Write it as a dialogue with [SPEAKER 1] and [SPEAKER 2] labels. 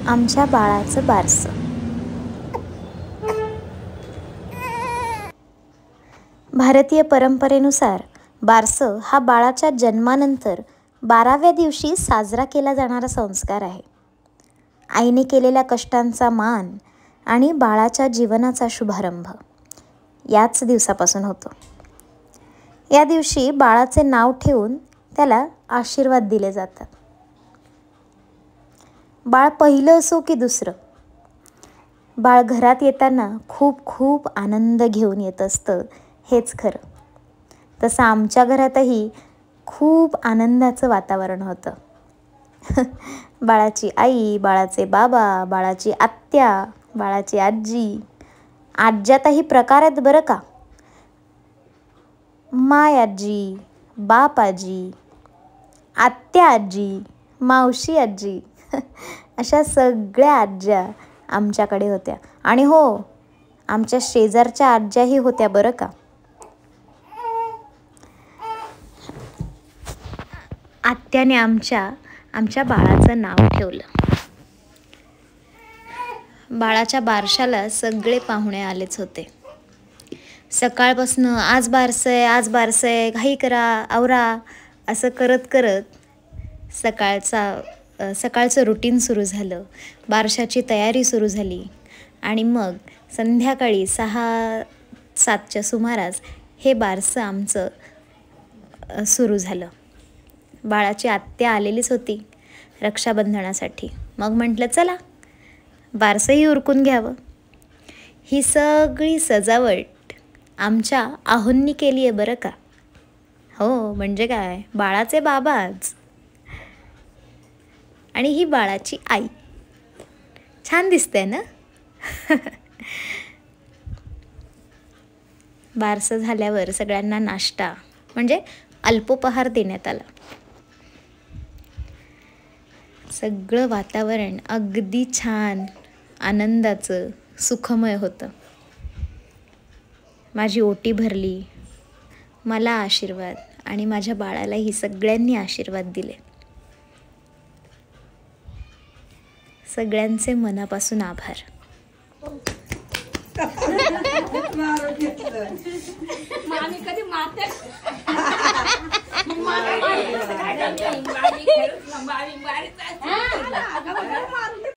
[SPEAKER 1] आमच्या बाळाचं बारसं. भारतीय परंपरेनुसार बारसं हा बाळाच्या जन्मानंतर 12व्या दिवशी साजरा केला जाणारा संस्कार आहे. आईने केलेल्या कष्टांचा मान आणि बाळाच्या जीवनाचा शुभारंभ याच दिवसापासून होतो. या दिवशी बाळाचे नाव ठेवून त्याला आशीर्वाद दिले जातात. बाळ पहिलं असो की दुसरं, बाळ घरात येताना खूप खूप आनंद घेऊन येत असतं, हेच खरं. तसं आमच्या घरातही खूप आनंदाचं वातावरण होतं. बाळाची आई, बाळाचे बाबा, बाळाची आत्या, बाळाची आजी. आज्यातही प्रकार आहेत बरं का. माय आजी, बाप आजी, आत्या आजी, मावशी आजी अशा सगळ्या आज्या आमच्याकडे होत्या. आणि हो, आमच्या शेजारच्या आज्याही होत्या बरं का. आत्याने आमच्या बाळाचं नाव ठेवलं. बाळाच्या बारशाला सगळे पाहुणे आलेच होते. सकाळपासनं आज बारसं आहे, घाई करा, आवरा असं करत करत सकाळचं रुटीन सुरू झालं. बारशाची तयारी सुरू झाली आणि मग संध्याकाळी 6-7च्या सुमारास हे बारसं आमचं सुरू झालं. बाळाची आत्या आलेलीच होती रक्षाबंधनासाठी. मग म्हटलं चला बारसंही उरकून घ्यावं. ही सगळी सजावट आमच्या आहोंनी केली आहे बरं का. हो, म्हणजे काय, बाळाचे बाबाच आणि ही बाळाची आई. छान दिसते ना. बारसं झाल्यावर सगळ्यांना नाश्ता म्हणजे अल्पोपहार देण्यात आला. सगळं वातावरण अगदी छान, आनंदाचं, सुखमय होतं. माझी ओटी भरली, मला आशीर्वाद आणि माझ्या बाळालाही सगळ्यांनी आशीर्वाद दिले. सगळ्यांचे मनापासून आभार.
[SPEAKER 2] मामी कधी मारते